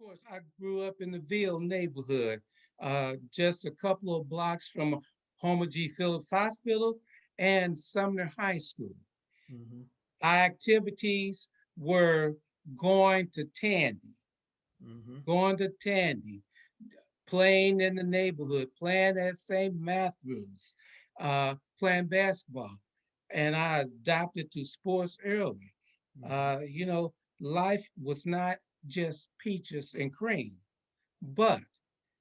course, I grew up in the Ville neighborhood, just a couple of blocks from Homer G. Phillips Hospital and Sumner High School. Mm-hmm. Our activities were going to Tandy, Mm-hmm. going to Tandy, playing in the neighborhood, playing at St. Matthews, playing basketball. And I adopted to sports early. Mm-hmm. You know, life was not just peaches and cream, but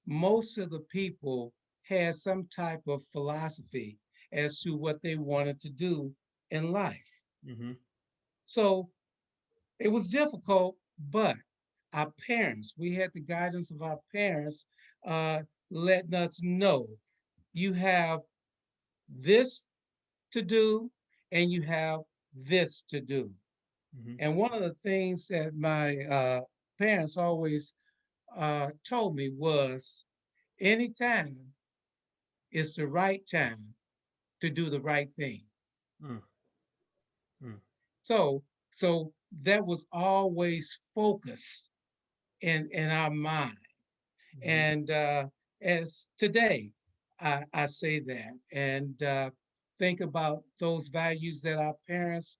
most of the people had some type of philosophy as to what they wanted to do in life. Mm-hmm. So it was difficult, but our parents, we had the guidance of our parents, uh, letting us know you have this to do and you have this to do. Mm-hmm. And one of the things that my parents always told me was anytime is the right time to do the right thing. Mm-hmm. So, so that was always focused in our mind. Mm-hmm. And as today, I say that and think about those values that our parents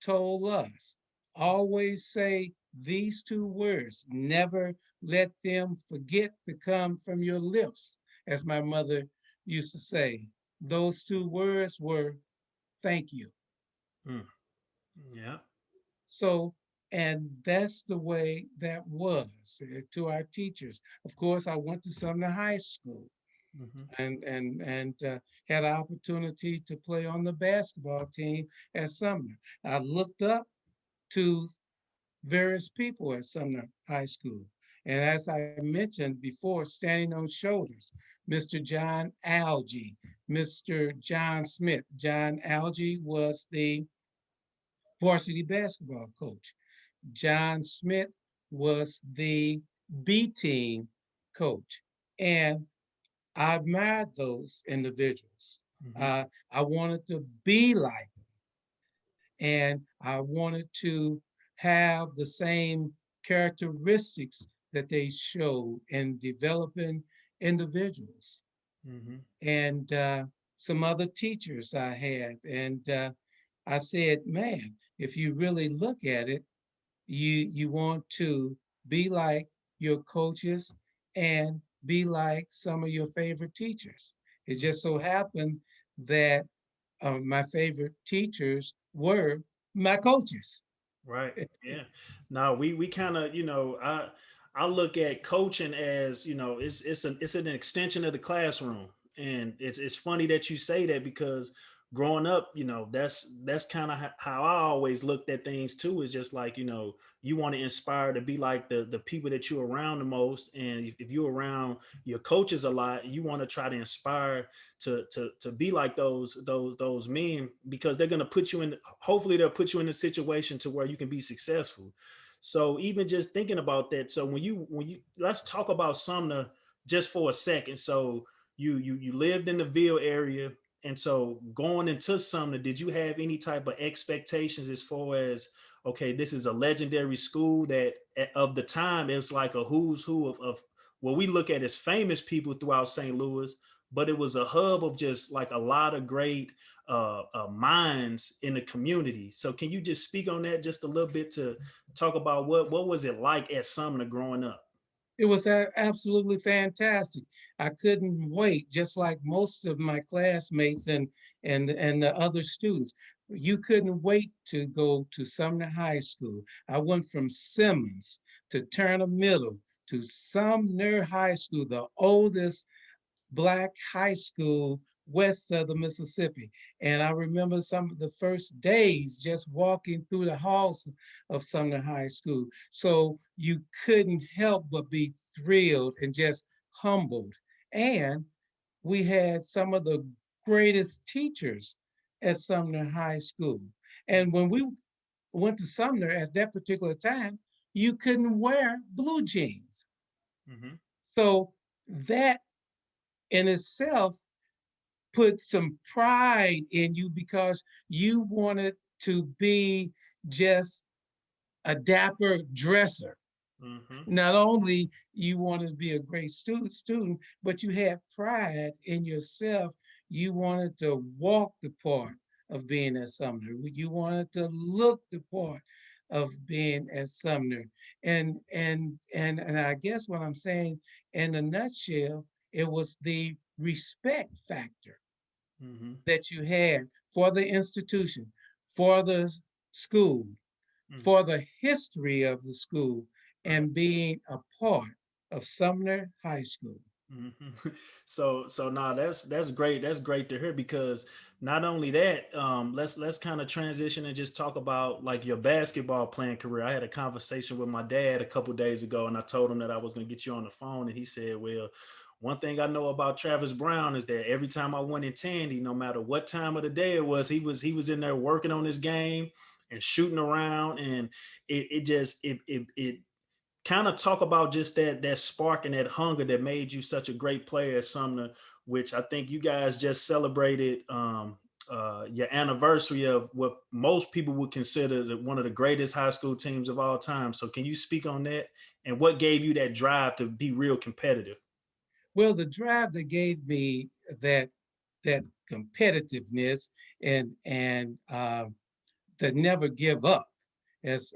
told us. Always say these two words. Never let them forget to come from your lips, as my mother used to say. Those two words were thank you. Mm. Yeah. So, and that's the way that was to our teachers. Of course, I went to Sumner High School Mm-hmm. and had an opportunity to play on the basketball team at Sumner. I looked up to various people at Sumner High School. And as I mentioned before, standing on shoulders, Mr. John Algie, Mr. John Smith. John Algie was the varsity basketball coach. John Smith was the B team coach. And I admired those individuals. Mm-hmm. I wanted to be like them, and I wanted to have the same characteristics that they showed in developing individuals. Mm-hmm. And some other teachers I had. And I said, man, if you really look at it, you want to be like your coaches and be like some of your favorite teachers. It just so happened that my favorite teachers were my coaches. Right. Yeah. Now we kind of I look at coaching as it's an extension of the classroom, and it's funny that you say that because growing up, that's kind of how I always looked at things too. Is just like you want to inspire to be like the people that you're around the most, and if you're around your coaches a lot, you want to try to inspire to be like those men because they're going to put you in, hopefully they'll put you in a situation to where you can be successful. So even just thinking about that, so when you let's talk about Sumner just for a second. So you lived in the Ville area, and so going into Sumner, did you have any type of expectations as far as, okay, this is a legendary school that of the time it's like a who's who of what we look at as famous people throughout St. Louis, but it was a hub of just like a lot of great minds in the community. So can you just speak on that just a little bit to talk about what was it like at Sumner growing up? It was absolutely fantastic. I couldn't wait, just like most of my classmates and the other students. You couldn't wait to go to Sumner High School. I went from Simmons to Turner Middle to Sumner High School, the oldest Black high school west of the Mississippi. And I remember some of the first days just walking through the halls of Sumner High School. So you couldn't help but be thrilled and just humbled. And we had some of the greatest teachers at Sumner High School. And when we went to Sumner at that particular time, you couldn't wear blue jeans. Mm-hmm. So that in itself put some pride in you because you wanted to be just a dapper dresser. Mm-hmm. Not only you wanted to be a great student, but you had pride in yourself. You wanted to walk the part of being at Sumner. You wanted to look the part of being at Sumner. And I guess what I'm saying in a nutshell, it was the respect factor Mm-hmm. that you had for the institution, for the school, Mm. for the history of the school, Right. and being a part of Sumner High School. Hmm. So now that's great. That's great to hear because not only that, let's kind of transition and just talk about like your basketball playing career. I had a conversation with my dad a couple days ago, and I told him that I was going to get you on the phone, and he said, "Well, one thing I know about Travis Brown is that every time I went in Tandy, no matter what time of the day it was, he was in there working on his game and shooting around, and it just it kind of talk about just that spark and that hunger that made you such a great player at Sumner, which I think you guys just celebrated your anniversary of what most people would consider one of the greatest high school teams of all time. So can you speak on that and what gave you that drive to be real competitive? Well, the drive that gave me that that competitiveness and the never give up, as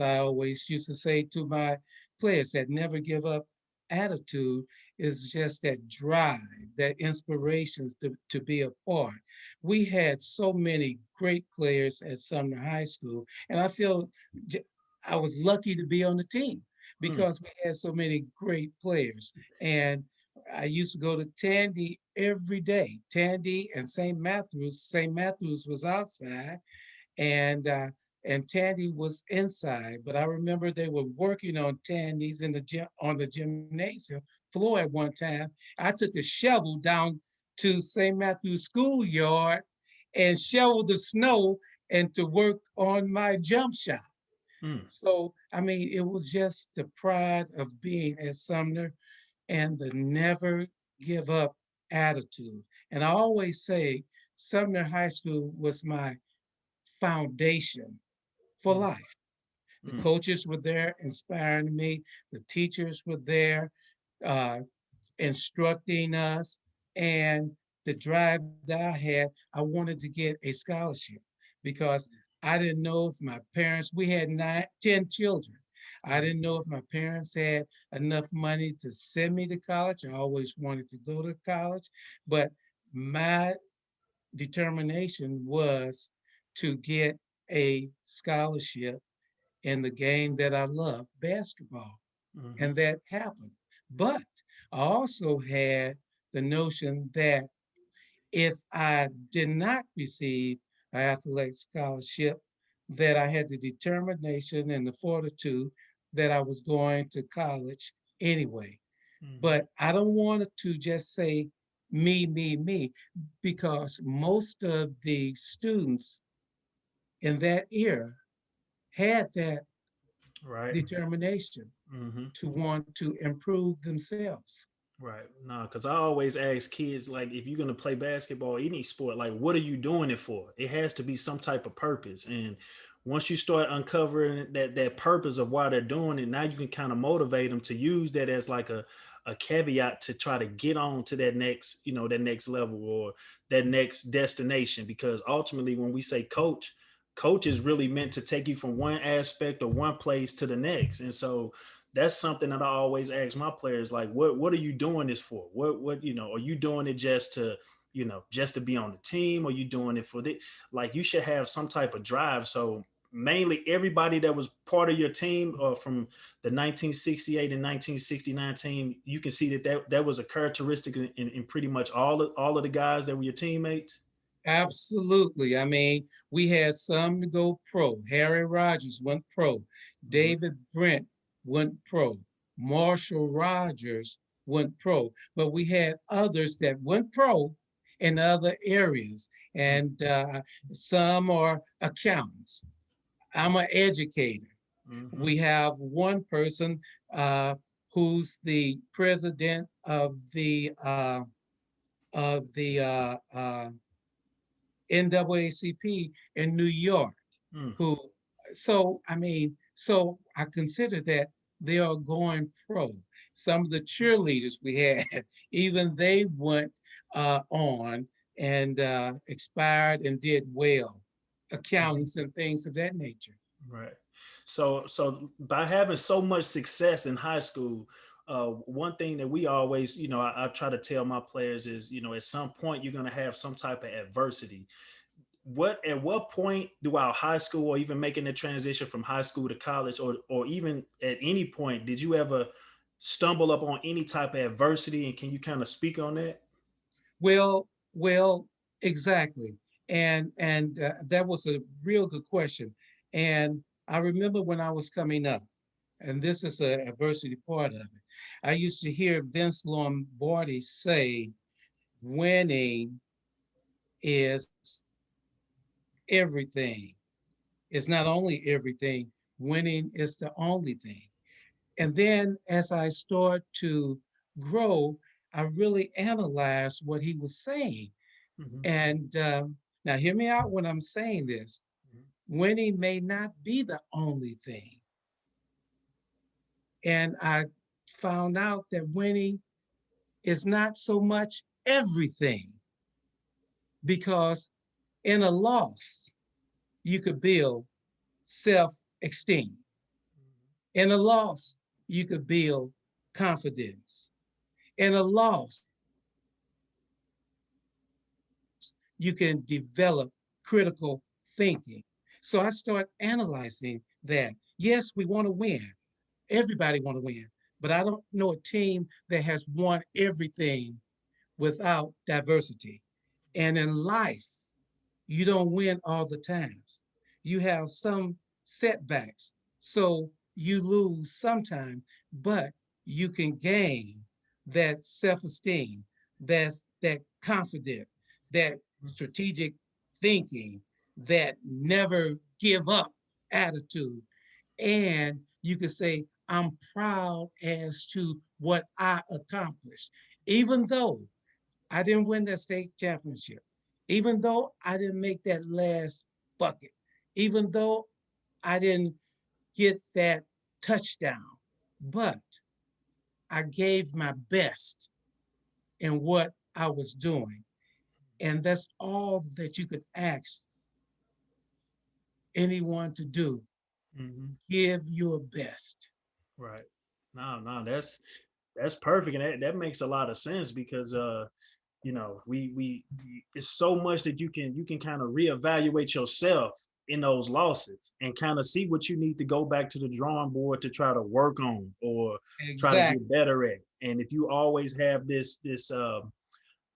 I always used to say to my players, that never give up attitude is just that drive, that inspirations to be a part. We had so many great players at Sumner High School, and I feel I was lucky to be on the team Mm, because we had so many great players. And I used to go to Tandy every day. Tandy and St. Matthews. St. Matthews was outside, and Tandy was inside. But I remember they were working on Tandy's in the gym on the gymnasium floor at one time. I took a shovel down to St. Matthew's schoolyard and shoveled the snow and to work on my jump shot. mm, So I mean, it was just the pride of being at Sumner and the never give up attitude. And I always say Sumner High School was my foundation for mm, life. The mm, coaches were there inspiring me, the teachers were there uh, instructing us, and the drive that I had, I wanted to get a scholarship because I didn't know if my parents, we had 10 children. I mm, didn't know if my parents had enough money to send me to college. I always wanted to go to college, but my determination was to get a scholarship in the game that I love, basketball. mhm, And that happened. But I also had the notion that if I did not receive an athletic scholarship, that I had the determination and the fortitude that I was going to college anyway. mhm. But I don't want to just say me, because most of the students in that era had that Right. determination Hmm. to want to improve themselves. Right. No, because I always ask kids, like, if you're gonna play basketball, any sport, like, what are you doing it for? It has to be some type of purpose. And once you start uncovering that purpose of why they're doing it, now you can kind of motivate them to use that as like a caveat to try to get on to that next, that next level or that next destination. Because ultimately, when we say coach is really meant to take you from one aspect or one place to the next. And so that's something that I always ask my players, like, what are you doing this for? What are you doing it just to, just to be on the team? Or you doing it for the, like, you should have some type of drive. So mainly everybody that was part of your team from the 1968 and 1969 team, you can see that was a characteristic in pretty much all of the guys that were your teammates. Absolutely. I mean, we had some to go pro. Harry Rogers went pro. Mm-hmm. David Brent went pro. Marshall Rogers went pro. But we had others that went pro in other areas. And some are accountants. I'm an educator. Mm-hmm. We have one person who's the president of the NAACP in New York, Mm-hmm. who, so I mean, so I consider that they are going pro. Some of the cheerleaders we had, even they went on and expired and did well, Mhm. accountants and things of that nature. Right. So by having so much success in high school, one thing that we always, I try to tell my players is, at some point you're going to have some type of adversity. At what point throughout high school, or even making the transition from high school to college, or even at any point, did you ever stumble up on any type of adversity? And can you kind of speak on that? Well, exactly. And that was a real good question. And I remember when I was coming up, and this is a adversity part of it. I used to hear Vince Lombardi say, winning is everything. It's not only everything, winning is the only thing. And then as I start to grow, I really analyzed what he was saying. Mhm. And now, hear me out when I'm saying this. Winning may not be the only thing. And I found out that winning is not so much everything, because in a loss, you could build self esteem. In a loss, you could build confidence. In a loss, you can develop critical thinking. So I start analyzing that. Yes, we want to win. Everybody want to win, but I don't know a team that has won everything without diversity. And in life, you don't win all the times. You have some setbacks. So you lose sometime, but you can gain that self-esteem, that confidence, that strategic thinking, that never give up attitude. And you can say, I'm proud as to what I accomplished. Even though I didn't win that state championship, even though I didn't make that last bucket, even though I didn't get that touchdown, but I gave my best in what I was doing. And that's all that you could ask anyone to do. Mhm. Give your best. Right. No, that's perfect, and that makes a lot of sense because it's so much that you can kind of reevaluate yourself in those losses and kind of see what you need to go back to the drawing board to try to work on or try to get Exactly. better at. And if you always have this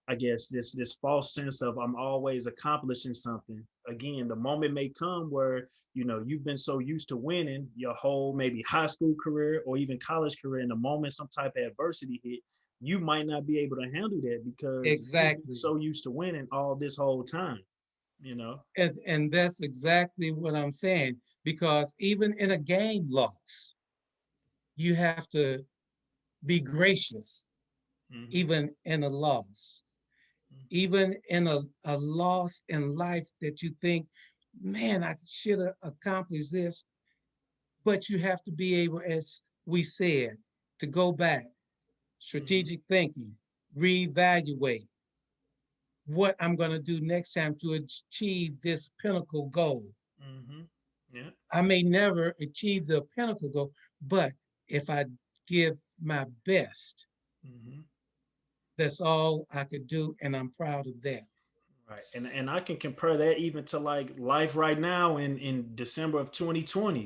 I guess this false sense of I'm always accomplishing something. Again, the moment may come where you've been so used to winning your whole maybe high school career or even college career. In the moment some type of adversity hit, you might not be able to handle that because you've been Exactly. so used to winning all this whole time. You know. And that's exactly what I'm saying. Because even in a game loss, you have to be gracious, Hmm. even in a loss, even in a loss in life that you think, man, I should have accomplished this. But you have to be able, as we said, to go back, Hmm. strategic thinking, reevaluate what I'm going to do next time to achieve this pinnacle goal. Hmm. Yeah. I may never achieve the pinnacle goal, but if I give my best, Hmm. that's all I could do, and I'm proud of that. Right. And I can compare that even to like life right now in December of 2020.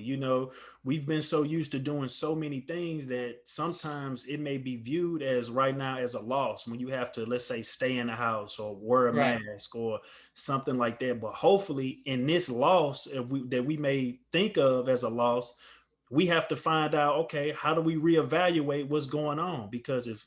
We've been so used to doing so many things that sometimes it may be viewed as right now as a loss when you have to, let's say, stay in the house or wear a Right. mask or something like that. But hopefully in this loss, that we may think of as a loss, we have to find out, okay, how do we reevaluate what's going on? Because if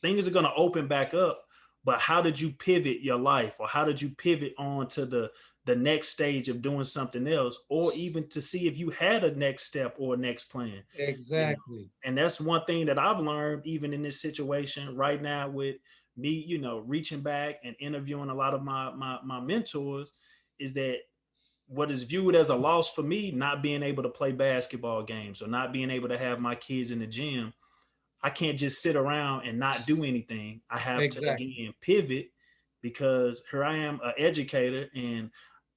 things are going to open back up, but how did you pivot your life, or how did you pivot on to the next stage of doing something else, or even to see if you had a next step or a next plan, you know? Exactly. And that's one thing that I've learned even in this situation right now with me, reaching back and interviewing a lot of my mentors, is that what is viewed as a loss for me, not being able to play basketball games or not being able to have my kids in the gym, I can't just sit around and not do anything. I have to Exactly. again pivot, because here I am, an educator, and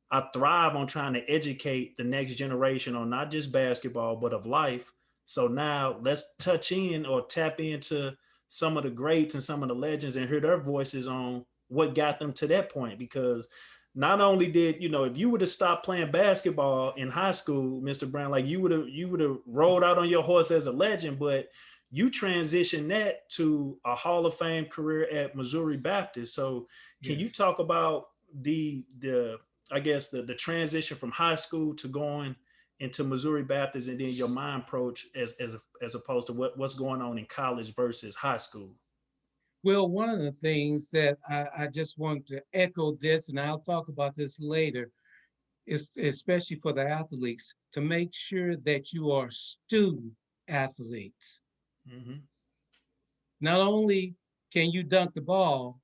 I thrive on trying to educate the next generation on not just basketball, but of life. So now let's touch in or tap into some of the greats and some of the legends and hear their voices on what got them to that point. Because not only did, if you would have stopped playing basketball in high school, Mr. Brown, like you would have rolled out on your horse as a legend, but you transitioned that to a Hall of Fame career at Missouri Baptist. So can you Yes. talk about the I guess the transition from high school to going into Missouri Baptist, and then your mind approach as opposed to what's going on in college versus high school? Well, one of the things that I just want to echo this, and I'll talk about this later, is especially for the athletes, to make sure that you are student athletes. Mm-hmm. Not only can you dunk the ball,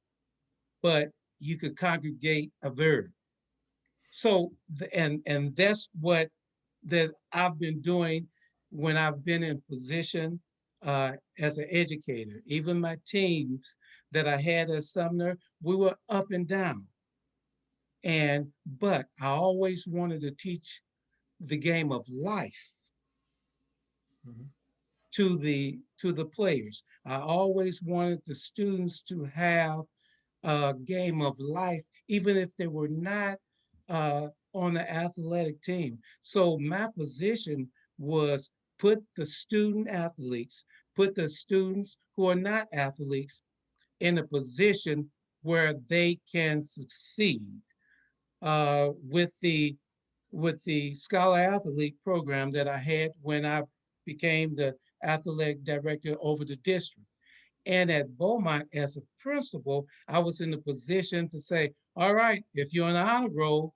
but you could congregate a verb. So, and that's what that I've been doing when I've been in position as an educator. Even my teams that I had at Sumner, we were up and down. And but I always wanted to teach the game of life Mm-hmm. to the players. I always wanted the students to have a game of life, even if they were not on the athletic team. So my position was put the students who are not athletes in a position where they can succeed uh, with the with the scholar athlete program that I had when I became the athletic director over the district. And at Beaumont, as a principal, I was in the position to say, all right, if you're on the honor roll,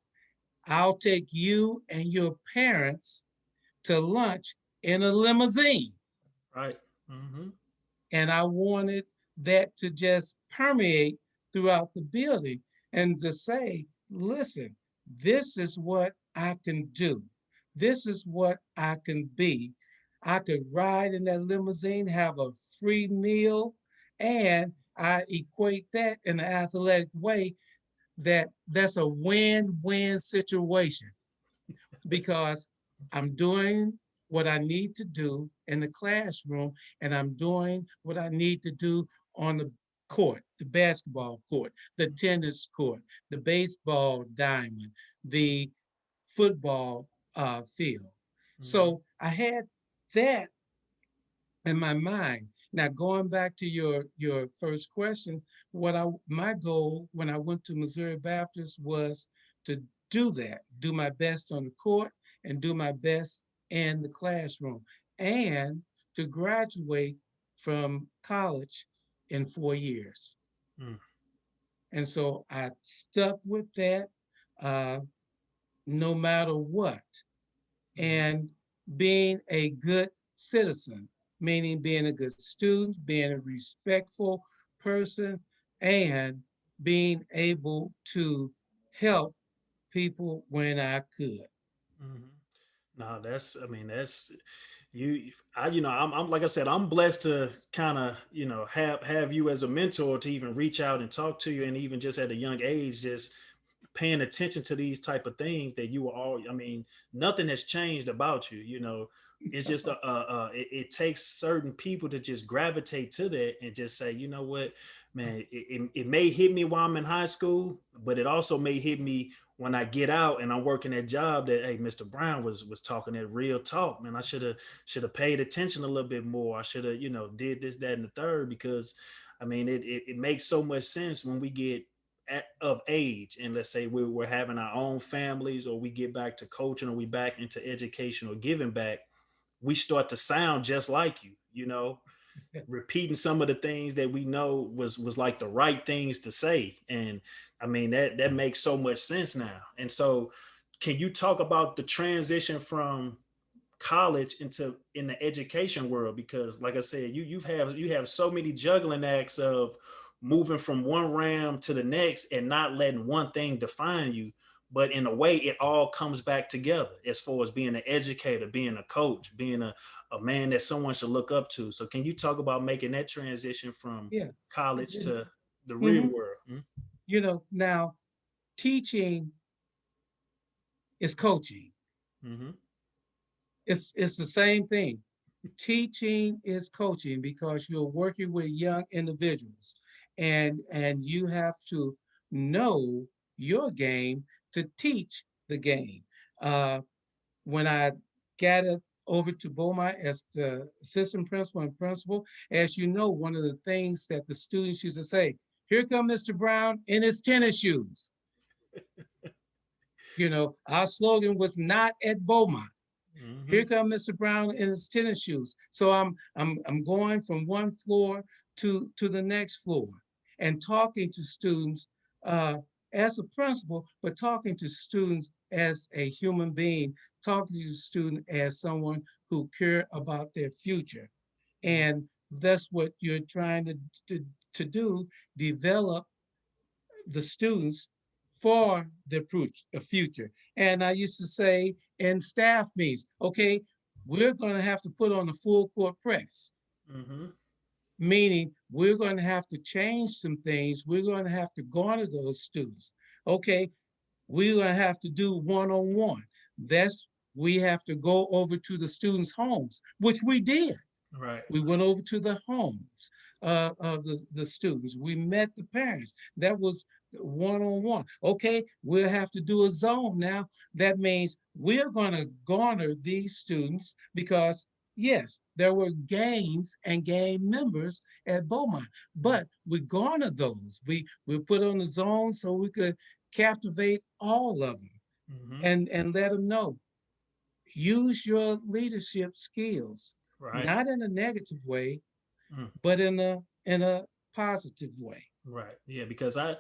I'll take you and your parents to lunch in a limousine. Right. Mm-hmm. And I wanted that to just permeate throughout the building and to say, listen, this is what I can do. This is what I can be. I could ride in that limousine, have a free meal, and I equate that in an athletic way that that's a win-win situation because I'm doing what I need to do in the classroom and I'm doing what I need to do on the court, the basketball court, the tennis court, the baseball diamond, the football field. Mm-hmm. So I had that in my mind. Now going back to your first question, what I my goal when I went to Missouri Baptist was to do that, do my best on the court and do my best in the classroom and to graduate from college in 4 years. Mm-hmm. And so I stuck with that uh, no matter what. And being a good citizen, meaning being a good student, being a respectful person, and being able to help people when I could. Mm-hmm. No, that's, I mean, that's you. I'm like I said, I'm blessed to kind of, have you as a mentor to even reach out and talk to you, and even just at a young age, just paying attention to these type of things that you were all. I mean, nothing has changed about you. It's just it takes certain people to just gravitate to that and just say, you know what, man, it may hit me while I'm in high school, but it also may hit me when I get out and I'm working that job that, hey, Mr. Brown was talking that real talk, man. I should have paid attention a little bit more. I should have, did this, that, and the third, because I mean it makes so much sense when we get of age, and let's say we're having our own families, or we get back to coaching, or we back into education or giving back, we start to sound just like you, repeating some of the things that we know was like the right things to say. And I mean that makes so much sense now. And so can you talk about the transition from college into in the education world? Because like I said, you have so many juggling acts of moving from one ram to the next and not letting one thing define you. but in a way, it all comes back together as far as being an educator, being a coach, being a man that someone should look up to. So can you talk about making that transition from Yeah. college to the real Mhm. world? Now teaching is coaching. Mm-hmm. It's the same thing. Teaching is coaching because you're working with young individuals, and you have to know your game to teach the game. Uh, when I got it over to Beaumont as the assistant principal and principal, as you know, one of the things that the students used to say, "Here come Mr. Brown in his tennis shoes." Our slogan was not at Beaumont. Mm-hmm. Here come Mr. Brown in his tennis shoes. So I'm going from one floor to the next floor and talking to students uh, as a principal, but talking to students as a human being, talking to the student as someone who care about their future. And that's what you're trying to do, develop the students for their future. And I used to say in staff meetings, okay, we're going to have to put on a full court press, Mm-hmm. meaning we're going to have to change some things. We're going to have to garner those students. Okay, we're going to have to do one-on-one. That's we have to go over to the students' homes, which we did. Right. We went over to the homes of the students. We met the parents. That was one-on-one. Okay, we'll have to do a zone now. That means we're going to garner these students because, yes, there were gangs and gang members at Beaumont, but we garner those. We put on the zone so we could captivate all of them Mm-hmm. and let them know, use your leadership skills, Right. not in a negative way, Mm. but in a positive way. Right. Yeah. Because I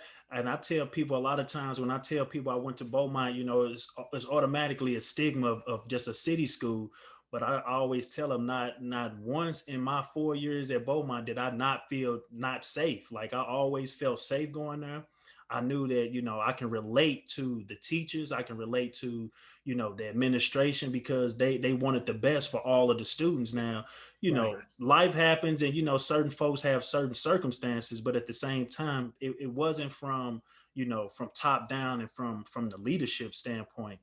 tell people a lot of times when I tell people I went to Beaumont, it's automatically a stigma of just a city school. But I always tell them not once in my 4 years at Beaumont did I not feel not safe. Like I always felt safe going there. I knew that, I can relate to the teachers. I can relate to, the administration because they wanted the best for all of the students. Now, Right, life happens and, certain folks have certain circumstances, but at the same time, it wasn't from, from top down and from the leadership standpoint,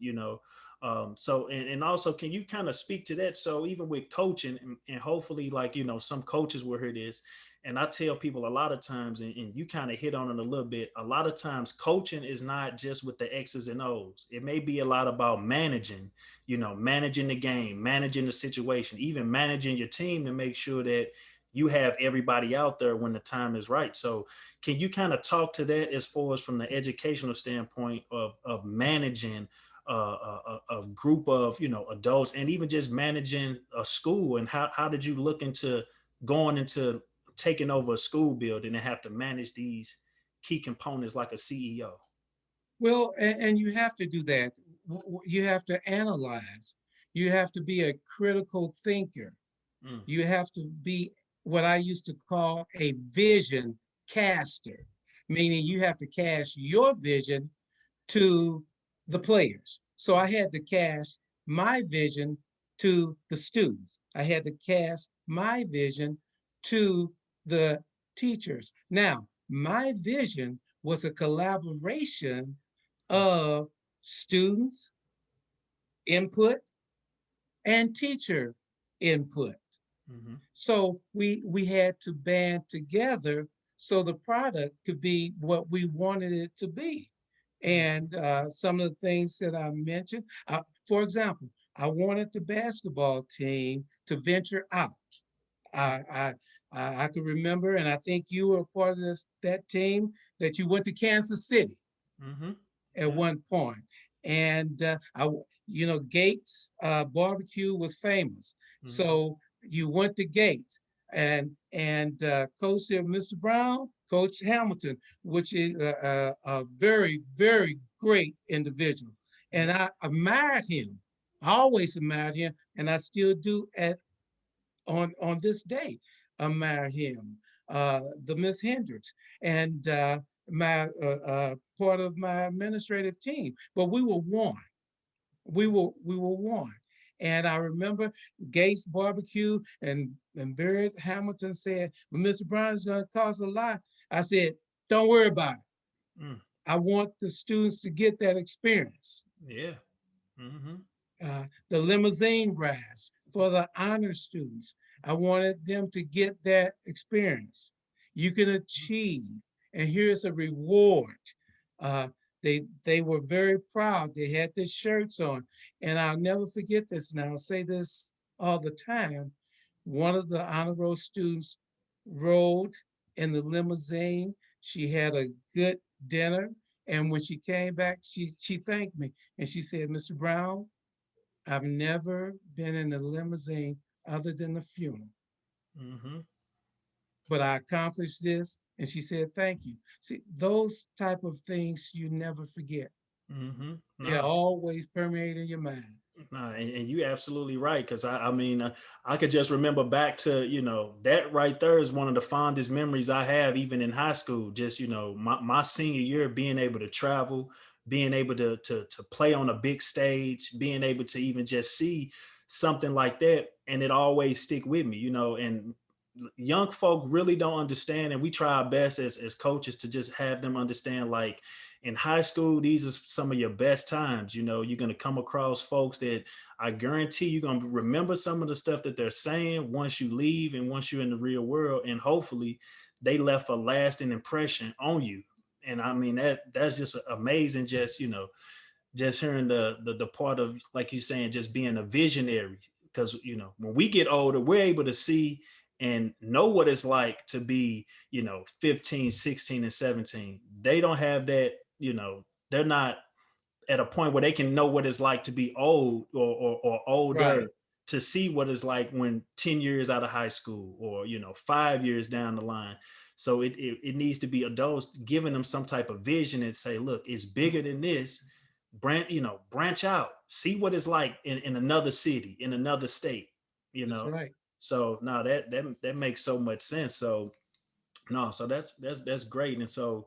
so, and also, can you kind of speak to that? So even with coaching and hopefully like, some coaches will hear this. And I tell people a lot of times, and you kind of hit on it a little bit, a lot of times coaching is not just with the X's and O's. It may be a lot about managing, managing the game, managing the situation, even managing your team to make sure that you have everybody out there when the time is right. So can you kind of talk to that as far as from the educational standpoint of managing a group of, adults and even just managing a school, and how did you look into going into taking over a school building and have to manage these key components like a CEO? well, and you have to do that. You have to analyze. You have to be a critical thinker. Mm, You have to be what I used to call a vision caster, meaning you have to cast your vision to the players. So I had to cast my vision to the students. I had to cast my vision to the teachers. Now, my vision was a collaboration mm, of students' input and teacher input. mhm, So we had to band together so the product could be what we wanted it to be. mhm, And some of the things that I mentioned, for example, I wanted the basketball team to venture out. I I could remember, and I think you were a part of that team that you went to Kansas City mhm. at Yeah. one point. And Gates barbecue was famous. Mhm, So you went to Gates and Coach said, Mr. Brown, Coach Hamilton, which is a very, very great individual. And yeah. I admired him. I always admired him, and I still do on this day admire him. The Miss Hendricks and my part of my administrative team, but we were one. We were one. And I remember Gates Barbecue and Barrett Hamilton said, well, Mr. Bryan is going to cost a lot. I said, don't worry about it. Mm, I want the students to get that experience. yeah. Mm-hmm. The limousine rides for the honor students. I wanted them to get that experience. You can achieve, and here's a reward. Uh, they were very proud. They had their shirts on, and I'll never forget this. And I'll say this all the time. One of the honor roll students rode in the limousine. She had a good dinner, and when she came back, she thanked me and she said, "Mr. Brown, I've never been in a limousine other than the funeral, Mm-hmm. but I accomplished this." And she said, "Thank you." See, those type of things you never forget. Mm-hmm. They're No. always permeating your mind. No, and you're absolutely right. Because I mean, I could just remember back to, that right there is one of the fondest memories I have, even in high school. Just, my senior year, being able to travel, being able to play on a big stage, being able to even just see something like that, and it always stick with me. And young folk really don't understand, and we try our best as coaches to just have them understand, like, in high school, these are some of your best times. You're going to come across folks that I guarantee you're going to remember some of the stuff that they're saying once you leave and once you're in the real world. And hopefully they left a lasting impression on you. And I mean, that's just amazing. Just hearing the part of, like you're saying, just being a visionary. Because, when we get older, we're able to see and know what it's like to be, 15, 16, and 17. They don't have that, they're not at a point where they can know what it's like to be old or older, Right. to see what it's like when 10 years out of high school, or 5 years down the line. So it needs to be adults giving them some type of vision and say, look, it's bigger than this. Branch out, see what it's like in another city, in another state, you That's know. right. So no, that makes so much sense. So no, so that's great. And so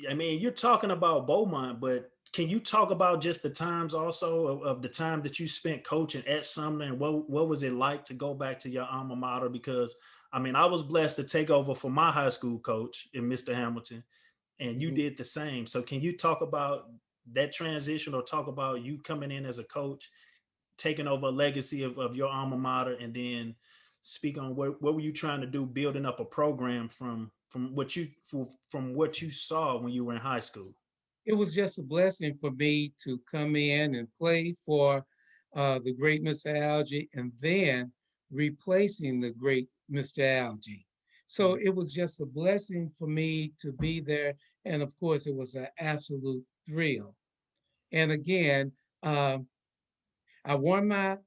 I mean, you're talking about Beaumont, but can you talk about just the times also of the time that you spent coaching at Sumner, and what was it like to go back to your alma mater? Because I mean, I was blessed to take over for my high school coach in Mr. Hamilton, and you Mhm. did the same. So can you talk about that transition, or talk about you coming in as a coach, taking over a legacy of your alma mater, and then speak on what were you trying to do, building up a program from what you saw when you were in high school? It was just a blessing for me to come in and play for the great Mr. Algie and then replacing the great Mr. Algie. So it was just a blessing for me to be there. And of course, it was an absolute thrill. And again, um, I won my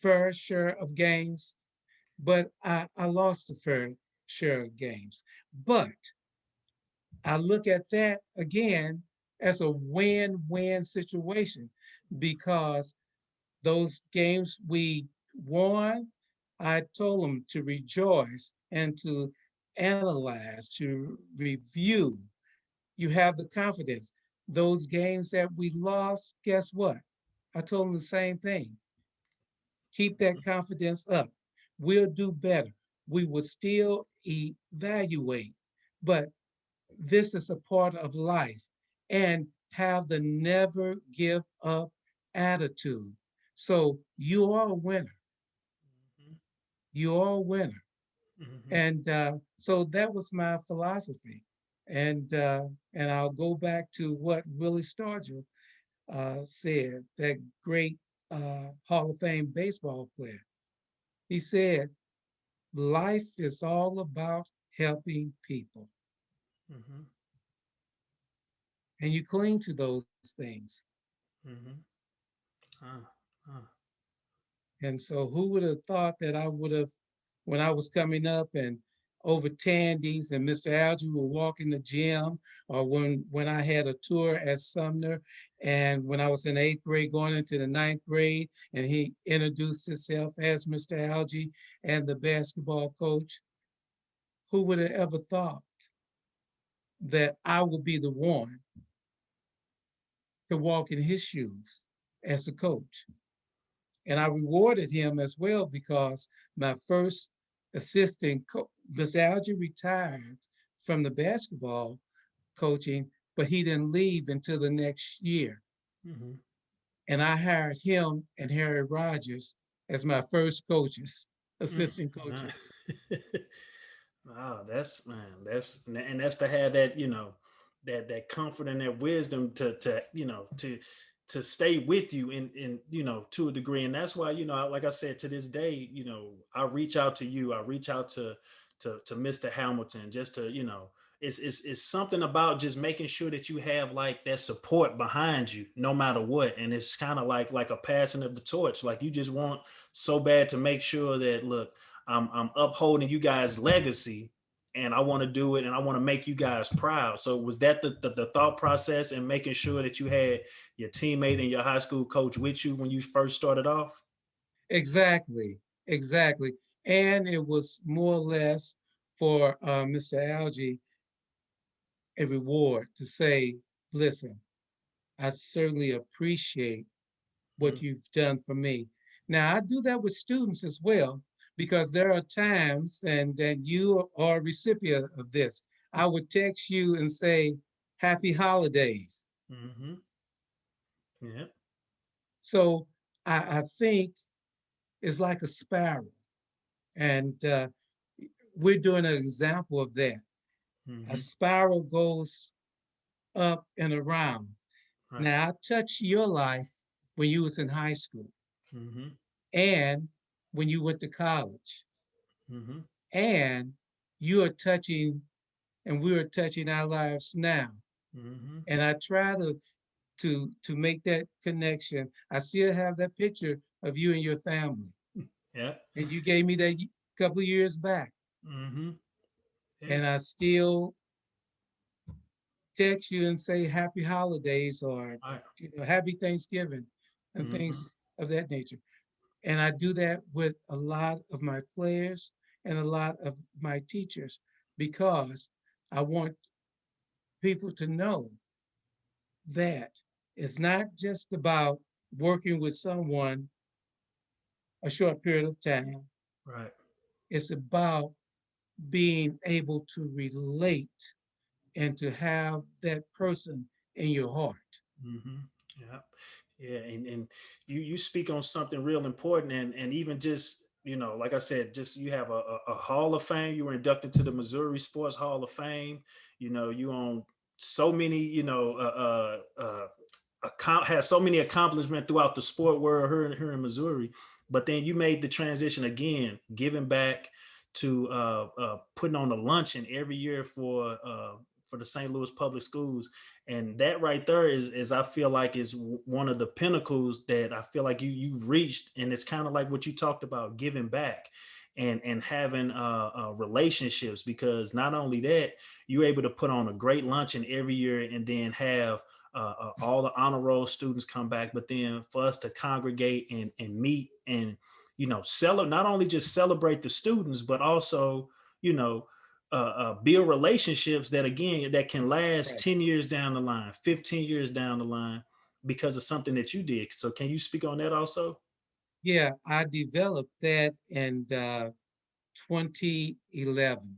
fair share of games, but I lost a fair share of games. But I look at that again as a win-win situation because those games we won, I told them to rejoice and to analyze, to review. You have the confidence. Those games that we lost, guess what? I told them the same thing. Keep that confidence up. We'll do better. We will still evaluate, but this is a part of life, and have the never give up attitude. So you are a winner. You are a winner. Mm-hmm. And so that was my philosophy. And I'll go back to what Willie Stargell said, that great Hall of Fame baseball player. He said, life is all about helping people. Mm-hmm. And you cling to those things. Mm-hmm. Ah, ah. And so who would have thought that I would have, when I was coming up and over Tandy's and Mr. Algie would walk in the gym, or when I had a tour at Sumner, and when I was in eighth grade going into the ninth grade, and he introduced himself as Mr. Algie and the basketball coach, who would have ever thought that I would be the one to walk in his shoes as a coach. And I rewarded him as well because my first assistant coach, Mr. Algie, retired from the basketball coaching, but he didn't leave until the next year. Mhm. And I hired him and Harry Rogers as my first coaches, Mm. assistant Nah. coaches. Wow, that's man, that's to have that, that comfort and that wisdom to stay with you in to a degree. And that's why, like I said, to this day, I reach out to you, I reach out to Mr. Hamilton, just to, it's something about just making sure that you have like that support behind you no matter what. And it's kind of like a passing of the torch. Like you just want so bad to make sure that, look, I'm upholding you guys' legacy, and I want to do it, and I want to make you guys proud. So was that the thought process and making sure that you had your teammate and your high school coach with you when you first started off? Exactly, exactly. And it was more or less for Mr. Algie a reward to say, listen, I certainly appreciate what Mm, you've done for me. Now, I do that with students as well, because there are times, and you are a recipient of this. I would text you and say, Happy holidays. mm-hmm. Yeah. So I think it's like a spiral. And we're doing an example of that. A Mm-hmm. spiral goes up and around. Right. Now, I touched your life when you was in high school Mm-hmm. and when you went to college. Mm-hmm. And you are touching, and we are touching our lives now. Mm-hmm. And I try to make that connection. I still have that picture of you and your family, Yeah. and you gave me that couple of years back. Mm-hmm. Yeah. And I still text you and say happy holidays or All right. happy Thanksgiving and Mm-hmm. things of that nature. And I do that with a lot of my players and a lot of my teachers because I want people to know that it's not just about working with someone a short period of time. Right. It's about being able to relate and to have that person in your heart. Mm-hmm. Yeah. Yeah. And you speak on something real important, and even just, like I said, just you have a Hall of Fame. You were inducted to the Missouri Sports Hall of Fame. You own so many, has so many accomplishments throughout the sport world here in Missouri. But then you made the transition again, giving back to putting on a luncheon every year for the St. Louis Public Schools, and that right there is I feel like is one of the pinnacles that I feel like you've reached, and it's kind of like what you talked about, giving back and having relationships, because not only that, you're able to put on a great luncheon every year and then have all the honor roll students come back, but then for us to congregate and meet and not only just celebrate the students, but also you know build relationships that again that can last Right. 10 years down the line, 15 years down the line, because of something that you did. So can you speak on that also? Yeah, I developed that in 2011.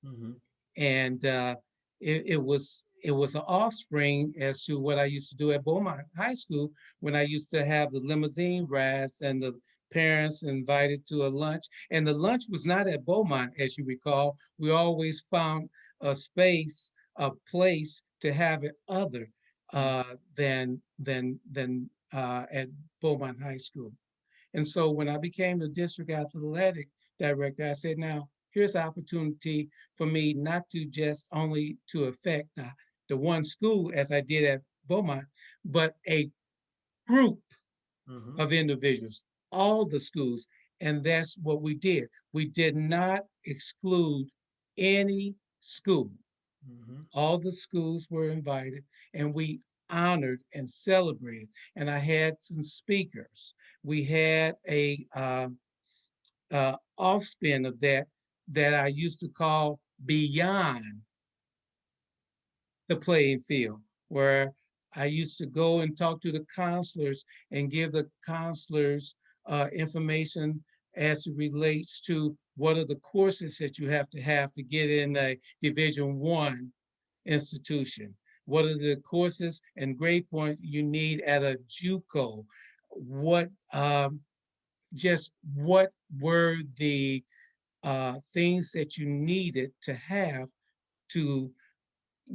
Mm-hmm. And it was an offspring as to what I used to do at Beaumont High School when I used to have the limousine rides and the parents invited to a lunch. And the lunch was not at Beaumont, as you recall. We always found a space, a place to have it other than at Beaumont High School. And so when I became the district athletic director, I said, now here's an opportunity for me not to just only to affect the one school as I did at Beaumont, but a group Mm-hmm. of individuals, all the schools. And that's what we did. We did not exclude any school. Mm-hmm. All the schools were invited, and we honored and celebrated. And I had some speakers. We had a offspin of that I used to call beyond the playing field, where I used to go and talk to the counselors and give the counselors information as it relates to what are the courses that you have to get in a Division I institution. What are the courses and grade point you need at a JUCO? What just what were the things that you needed to have to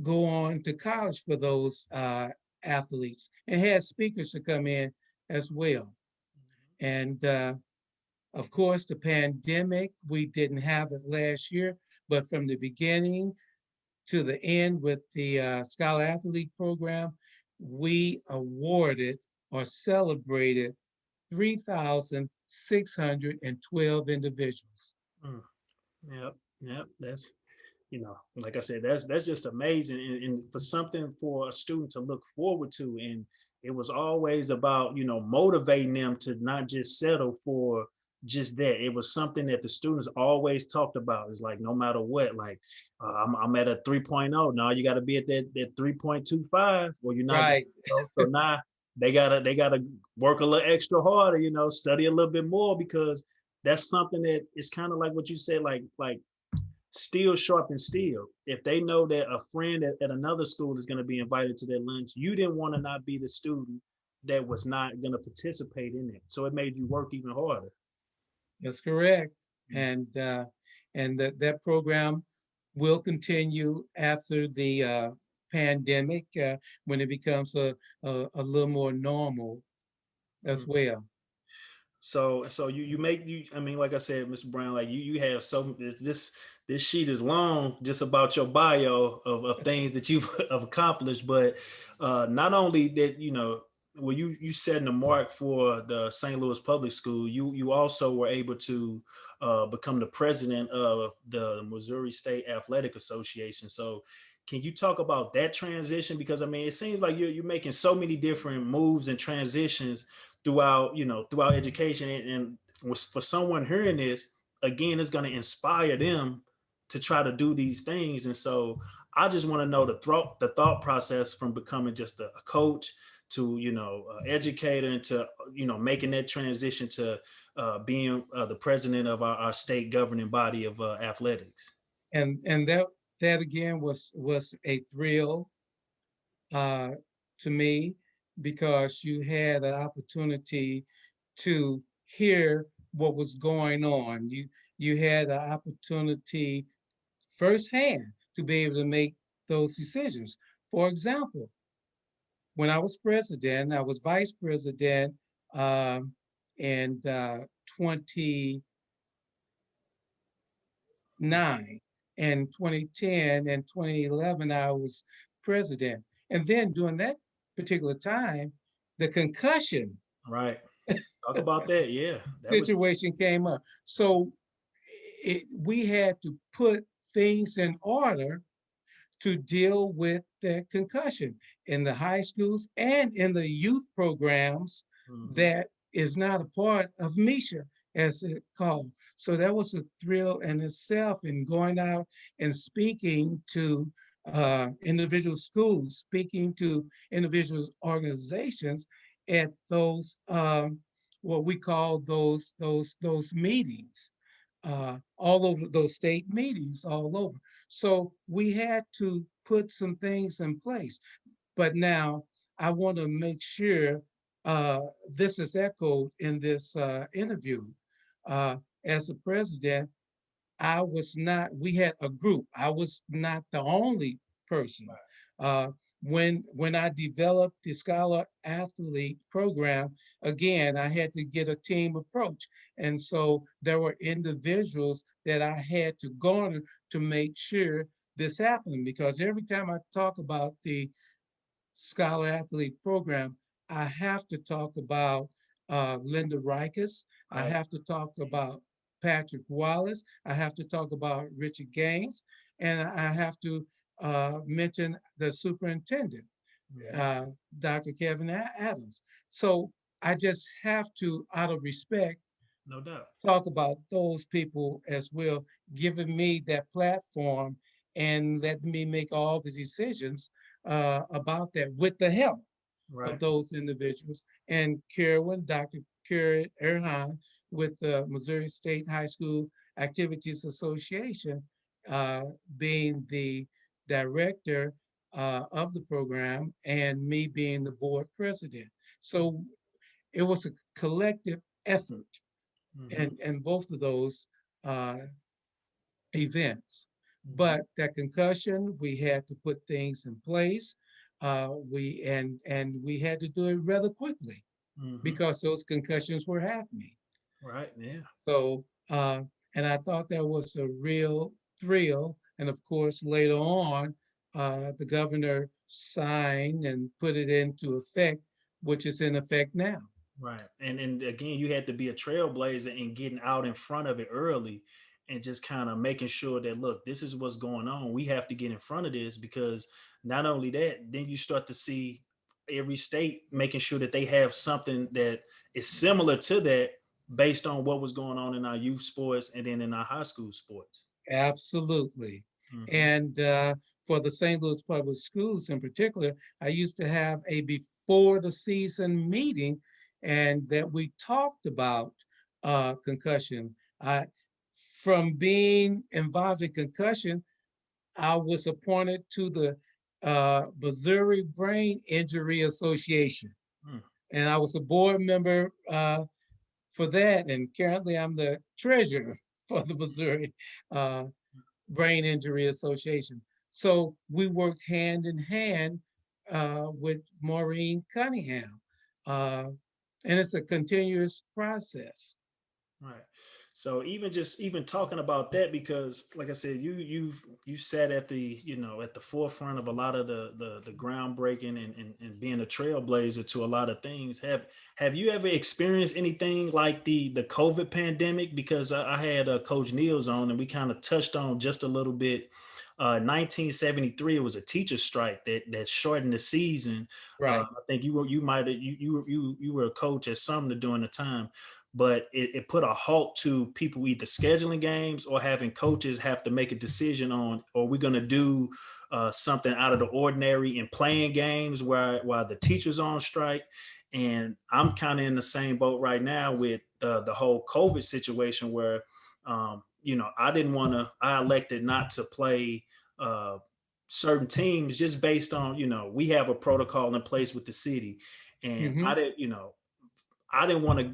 go on to college for those athletes, and had speakers to come in as well. And of course, the pandemic, we didn't have it last year, but from the beginning to the end with the Scholar Athlete Program, we awarded or celebrated 3,612 individuals. Mm. Yep, yep. That's, like I said, that's just amazing, and for something for a student to look forward to. And it was always about, motivating them to not just settle for just that. It was something that the students always talked about. It's like, no matter what, like, I'm at a 3.0 now, you got to be at that 3.25, or you're not. Right. So now they gotta work a little extra harder, study a little bit more, because that's something that is kind of like what you said, like steel sharpens steel. If they know that a friend at another school is going to be invited to their lunch, you didn't want to not be the student that was not going to participate in it. So it made you work even harder. That's correct. Mm. And that program will continue after the pandemic when it becomes a little more normal as Mm. well. So you I mean, like I said, Mr. Brown, like you have so this sheet is long just about your bio of things that you've have accomplished. But not only that, well, you setting the mark for the St. Louis Public School, you also were able to become the president of the Missouri State Athletic Association. So can you talk about that transition? Because I mean, it seems like you're making so many different moves and transitions throughout education, and for someone hearing this, again, it's going to inspire them to try to do these things. And so I just want to know the thought process from becoming just a coach to educator, and to making that transition to being the president of our state governing body of athletics. And that again was a thrill uh, to me, because you had an opportunity to hear what was going on. You had an opportunity firsthand to be able to make those decisions. For example, when I was president, I was vice president in 29 and 2010 and 2011, I was president. And then during that particular time, the concussion Right. Talk about that. Yeah, that was. situation came up. So we had to put things in order to deal with that concussion in the high schools and in the youth programs Mhm. that is not a part of Misha, as it called. So that was a thrill in itself, in going out and speaking to individual schools, speaking to individual organizations at those what we call those meetings, all over those state meetings all over. So we had to put some things in place. But now I want to make sure this is echoed in this interview. Uh, as a president, I was not, we had a group. I was not the only person. Uh, when I developed the Scholar Athlete Program, again, I had to get a team approach. And so there were individuals that I had to garner to make sure this happened. Because every time I talk about the Scholar Athlete Program, I have to talk about Linda Rikus. I Right. have to talk about Patrick Wallace. I have to talk about Richard Gaines. And I have to mention the superintendent, Mhm. uh, Dr. Kevin Adams. So I just have to, out of respect, No doubt. talk about those people as well, giving me that platform and letting me make all the decisions about that with the help. Right. of those individuals, and Kerwin, Dr. Kerry Erhan, with the Missouri State High School Activities Association, uh, being the director of the program, and me being the board president. So it was a collective effort Mm-hmm. in both of those uh, events. Mm-hmm. But that concussion, we had to put things in place. We had to do it rather quickly Mm-hmm. because those concussions were happening. Right. Yeah. So, and I thought that was a real thrill. And of course, later on, the governor signed and put it into effect, which is in effect now. Right. And again, you had to be a trailblazer and getting out in front of it early and just kind of making sure that, look, this is what's going on. We have to get in front of this, because not only that, then you start to see every state making sure that they have something that is similar to that, based on what was going on in our youth sports and then in our high school sports. Absolutely. Hmm. And for the St. Louis Public Schools in particular, I used to have a before the season meeting, and that we talked about concussion. I, from being involved in concussion, I was appointed to the Missouri Brain Injury Association, Mm. and I was a board member for that. And currently, I'm the treasurer for the Missouri uh, Brain Injury Association. So we worked hand in hand with Maureen Cunningham. Uh, and it's a continuous process. Right. So even talking about that, because like I said, you sat at the, at the forefront of a lot of the groundbreaking, and being a trailblazer to a lot of things. Have you ever experienced anything like the COVID pandemic? Because I had Coach Niels on, and we kind of touched on just a little bit. 1973, it was a teacher strike that shortened the season. Right. I think you might have you were a coach at Sumner during the time, but it put a halt to people either scheduling games or having coaches have to make a decision on, are we going to do something out of the ordinary in playing games while the teachers are on strike. And I'm kind of in the same boat right now with the whole COVID situation, where I elected not to play uh, certain teams, just based on, we have a protocol in place with the city, and Mm-hmm. I didn't want to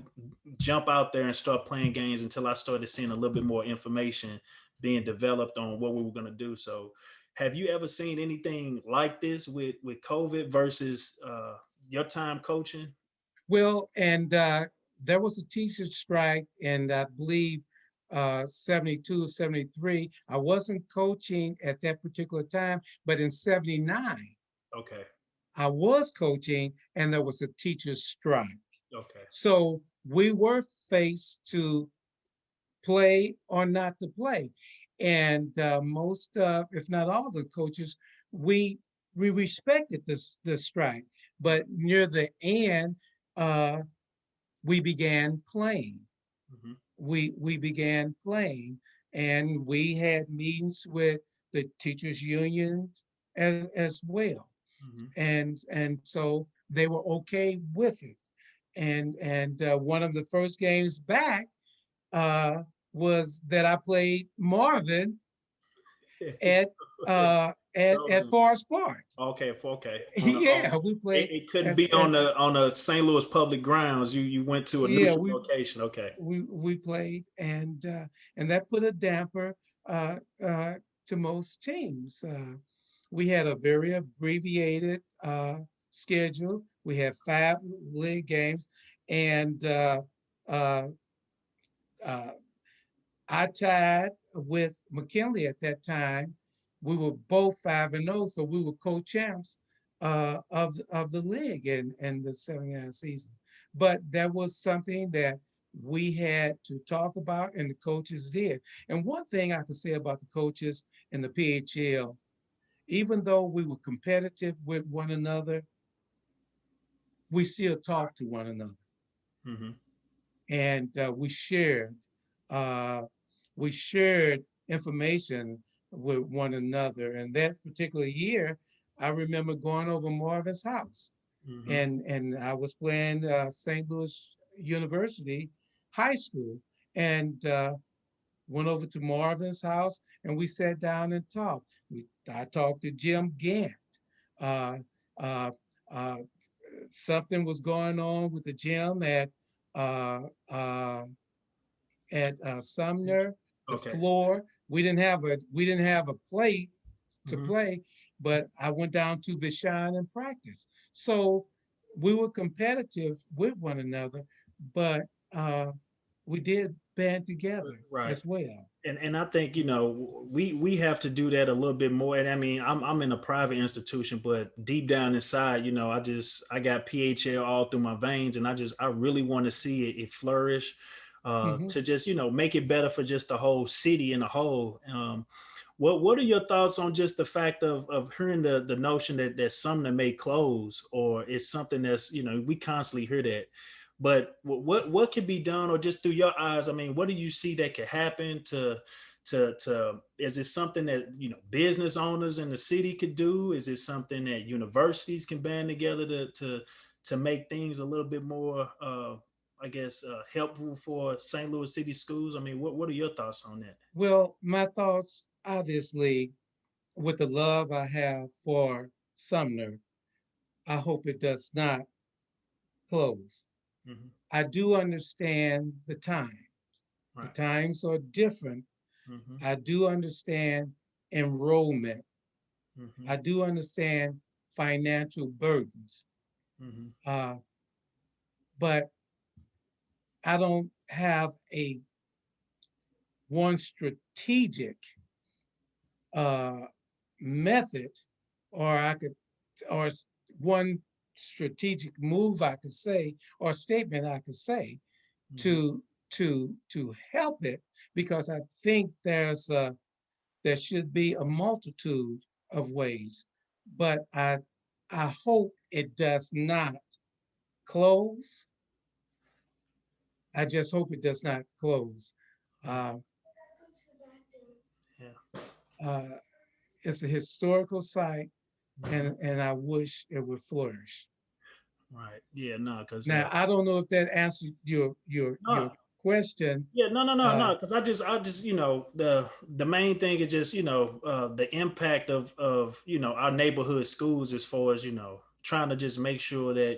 jump out there and start playing games until I started seeing a little bit more information being developed on what we were going to do. So, have you ever seen anything like this with COVID versus your time coaching? Well, and there was a teacher strike, and I believe 72, 73. I wasn't coaching at that particular time, but in 79, Okay. I was coaching, and there was a teacher's strike. Okay. So we were faced to play or not to play. And most, if not all, the coaches, we we respected this strike. But near the end, uh, we began playing. Mm-hmm. We began playing, and we had meetings with the teachers unions as well. Mm-hmm. And so they were okay with it. And one of the first games back uh, was that I played Marvin at at Forest Park. Okay, okay. Yeah, we It, played it couldn't at, be at on the St. Louis public grounds. You went to a yeah, neutral location. Okay. we played, and that put a damper uh, uh, to most teams. We had a very abbreviated schedule. We had 5 league games, and uh, uh, I tied with McKinley at that time. We were both 5-0, so we were co-champs of the league in the 79 season. But that was something that we had to talk about, and the coaches did. And one thing I can say about the coaches in the PHL, even though we were competitive with one another, we still talked to one another, Mm-hmm. and uh, we shared information with one another. And that particular year, I remember going over Marvin's house, Mm-hmm. and I was playing St. Louis University High School, and went over to Marvin's house, and we sat down and talked. I talked to Jim Gant. Uh, uh, uh, Something was going on with the gym uh, uh, at Sumner. The Okay. floor, we didn't have a play to Mm-hmm. play, but I went down to Vashon and practice. So we were competitive with one another, but uh, we did band together Right. as well. And I think we have to do that a little bit more. And I mean, I'm in a private institution, but deep down inside, I got PHL all through my veins, and I really want to see it flourish, Mhm. to just make it better for just the whole city in a whole. What are your thoughts on just the fact of hearing the notion that Sumner may close, or it's something that's we constantly hear that, but what can be done, or just through your eyes? I mean, what do you see that could happen to is it something that business owners in the city could do? Is it something that universities can band together to make things a little bit more I guess helpful for St. Louis City schools? I mean, what are your thoughts on that? Well, my thoughts, obviously, with the love I have for Sumner, I hope it does not close. Hmm. I do understand the time. The Right. times are different. Hmm. I do understand enrollment. Hmm. I do understand financial burdens. Hmm. Uh, but I don't have a one strategic uh, method, or I could, or one strategic move I could say, or statement I could say Hmm. to help it, because I think there should be a multitude of ways, but I hope it does not close. I just hope it does not close. Right. Uh, Yeah. uh, it's a historical site, Hmm. and I wish it would flourish. Right. Yeah. No, because Now, I don't know if that answered your no. question. Yeah, no, no, no, Uh, no. Because I just, the main thing is just, the impact of our neighborhood schools, as far as trying to just make sure that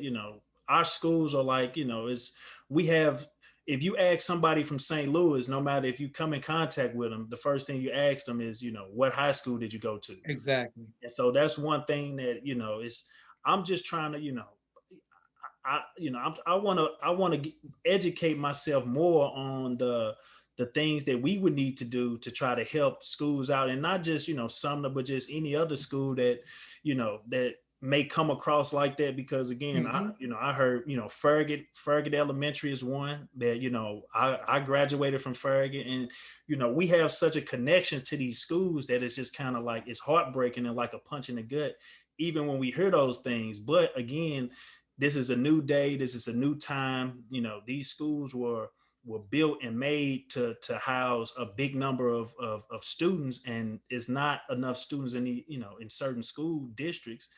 our schools are like, is we have. If you ask somebody from St. Louis, no matter if you come in contact with them, the first thing you ask them is, what high school did you go to? exactly. And so that's one thing that is. I'm just trying to, I want to educate myself more on the things that we would need to do to try to help schools out, and not just Sumner, but just any other school that may come across like that. Because again, I Hmm. you know I heard Farragut Elementary is one that I graduated from Farragut, and we have such a connection to these schools that it's just kind of like it's heartbreaking and like a punch in the gut even when we hear those things. But again, this is a new day. This is a new time. These schools were built and made to house a big number of students, and it's not enough students in the in certain school districts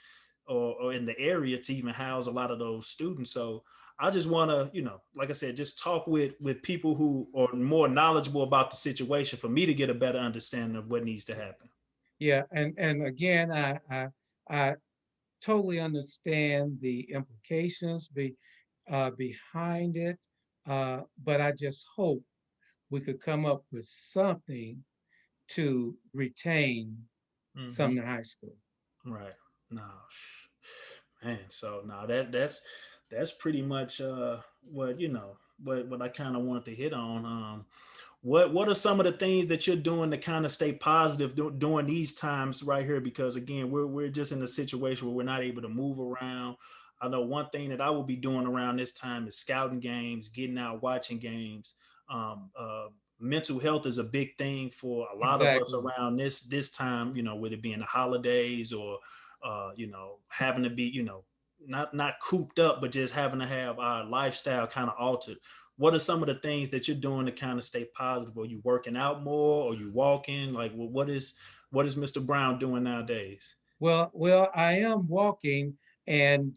or in the area to even house a lot of those students. So I just want to, like I said, just talk with people who are more knowledgeable about the situation for me to get a better understanding of what needs to happen. Yeah, and again, I totally understand the implications behind it, but I just hope we could come up with something to retain Hmm. Sumner High School. Right. No, man. So no, that's pretty much what what I kind of wanted to hit on. What are some of the things that you're doing to kind of stay positive during these times right here? Because again, we're just in a situation where we're not able to move around. I know one thing that I will be doing around this time is scouting games, getting out, watching games. Um, uh, Mental health is a big thing for a lot of us Exactly. around this time. With it being the holidays, or having to be not cooped up, but just having to have our lifestyle kind of altered. What are some of the things that you're doing to kind of stay positive? Are you working out more? Or you walking? Like, well, what is Mr. Brown doing nowadays? Well, I am walking, and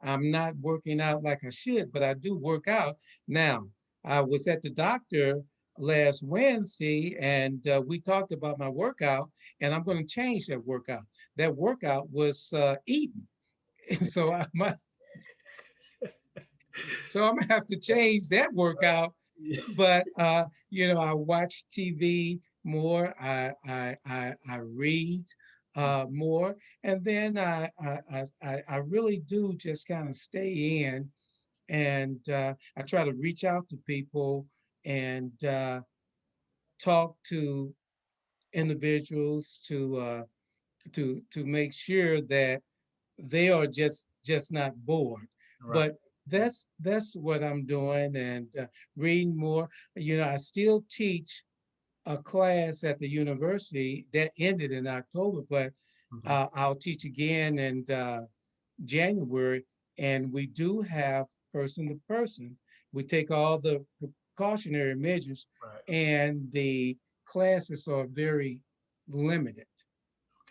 I'm not working out like I should, but I do work out. Now, I was at the doctor last Wednesday and we talked about my workout, and I'm going to change that workout. That workout was eating. so I might, so I'm gonna have to change that workout. Yeah. But I watch TV more. I read more, and then I really do just kind of stay in, and I try to reach out to people and talk to individuals to make sure that they are just not bored. Right. But that's what I'm doing, and reading more. I still teach a class at the university that ended in October, but Mhm. I'll teach again in January, and we do have person to person. We take all the precautionary measures, Right. and the classes are very limited.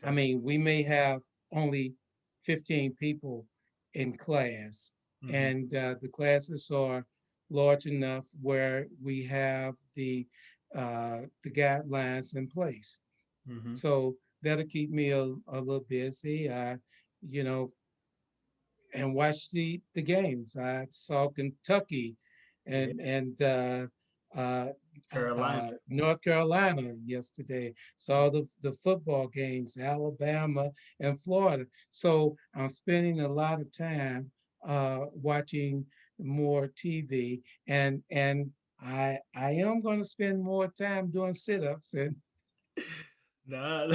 I Okay. mean, we may have only 15 people in class, Hmm. and the classes are large enough where we have the guidelines in place. Hmm. So that'll keep me a little busy. You know, and watch the games. I saw Kentucky Yeah. and uh, Carolina. North Carolina yesterday. Saw the football games, Alabama and Florida. So I'm spending a lot of time watching more TV, and I am going to spend more time doing sit-ups and Nah,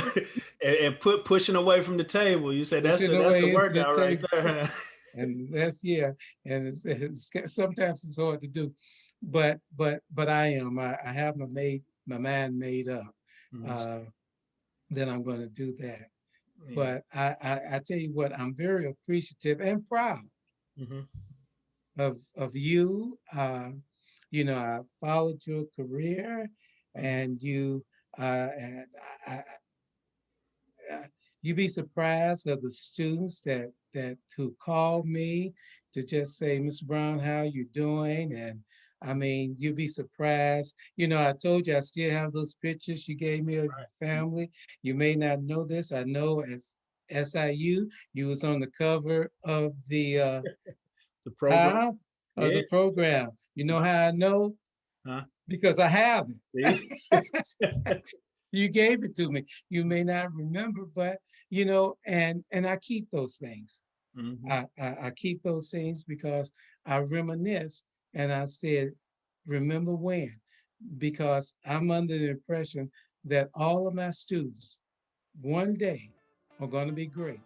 and pushing away from the table. You said pushing that's the away the workout right table. there. And that's yeah, and sometimes it's hard to do, but I have my mind made up Mhm. uh, that I'm going to do that. Yeah. But I tell you what, I'm very appreciative and proud Hmm. of you. I followed your career, Hmm. and and I, uh, you'd be surprised of the students that who call me to just say, Mr. Brown, how you doing? And I mean, you'd be surprised. I told you I still have those pictures you gave me of your Right. family. You may not know this. I know as SIU, you was on the cover of The program. huh? Of Yeah. the program. You know how I know? Huh? Because I have See? it. You gave it to me. You may not remember, but and I keep those things. Hmm. I keep those things because I reminisce and I said, remember when? Because I'm under the impression that all of my students one day are going to be great.